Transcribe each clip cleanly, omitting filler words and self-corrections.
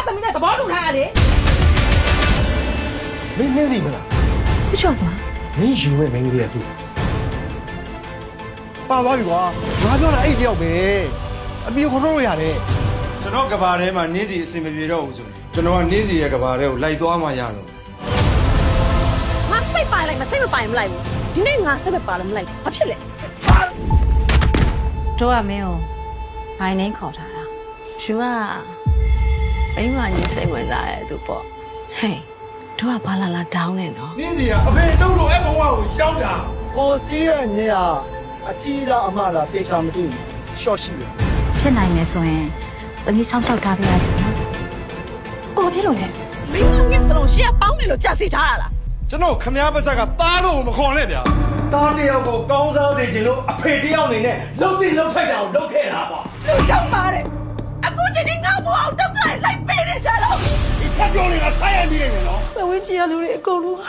သမီးနဲ့သဘောတူထားရတယ်မင်းနှင်းစီမလား 不需要什么မင်းယူမဲ့မင်းကလေးကသူ့ပါသွားပြီကွာငါပြောတာအဲ့တယောက်ပဲအပြေခေါ်လို့ရတယ် ကျွန်တော်ကဘာထဲမှာနင်းစီအစင်မပြေတော့ဘူးဆိုရင်ကျွန်တော်ကနင်းစီရဲ့ကဘာထဲကိုလိုက်သွားမှရတော့ ငါစိတ်ပိုင်လိုက်မစိတ်မပိုင်မလိုက်ဘူးဒီနေ့ငါစိတ်မပါလို့မလိုက်ဘာဖြစ်လဲ တို့ကမင်းကိုဘိုင်နှင်းခေါ်ထားတာယူကမိမကြီးစိတ်ဝင်စားတယ်သူပေါ့ဟေးတို့ကဘာလာတောင်းနေနော် နင်းစီကအဖေတုံးလို့အဲ့ဘဝကိုရောက်တာကိုစီးရဲ့ညင်ဟာအကြီးလားအမလားတေချာမသိဘူးရှော့ရှိတယ် ဖြစ်နိုင်မယ်ဆိုရင်သမီးဆောင်းရှောက်ထားပြရစီနော်ကိုဖြစ်လို့လေ မင်းကငါစလုံးရှေ့ကပေါင်းတယ်လို့ကြာစီထားတာလား ကျွန်တော်ခမားပါဇက်ကသားလို့မခေါ်နဲ့ဗျာ တားတယောက်ကိုကောင်းစားစေချင်လို့အဖေတယောက်အနေနဲ့လှုပ်ပြီးလှုပ်ထိုက်တာကိုလှုပ်ခဲ့တာကွာ လူရောက်ပါတယ်အခုချိန်ဒီငါ့ဘောအောင်တော့ကလိုက်ပေးနေကြတော့ ဒီဖက်ကြောင်းတွေကဆိုင်းရနေတယ်နော် ပဝင်းကြီးရလူတွေအကုန်လုံး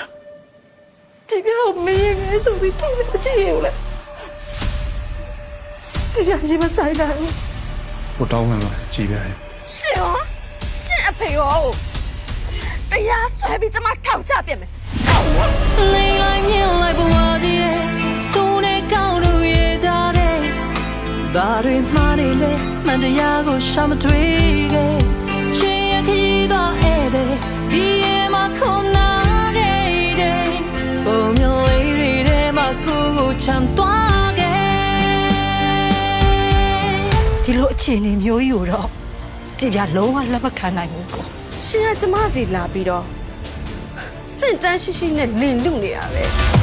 ဒီပြောင်းမင်းငယ်ဆိုပြီးတိနေကြည့်ရလေတရားရှိမဆိုင်နိုင်ဘူး ကိုတောင်းမှလားကြည်ပြရဲ့ ရှင်ရောရှင်အဖေရောတရားဆွဲပြီးကျမထောင်ချပြမယ်ထောင်ဝ လိမ့်လိုက်မြင်လိုက်ဘဝကြီးရဲ့ဆိုးနေကောင်းလို့ရကြတယ်ဘာတွေမှားနေလဲမှန်တရားကိုရှာမတွေ့ခဲ့ချင်ရခရီးတော့ဧည့်သည်ဒီရဲ့မှာခုနာခဲ့တယ်ပုံမျိုးလေးတွေထဲမှာကိုကိုချမ်းသွားခဲ့ဒီလိုအခြေအနေမျိုးကြီးကိုတော့ကြည်ပြလုံးဝလက်မခံနိုင်ဘူးကို ရှင်ကကျမစီလာပြီးတော့စင့်တန်းရှိရှိနဲ့လင်လူနေရပဲ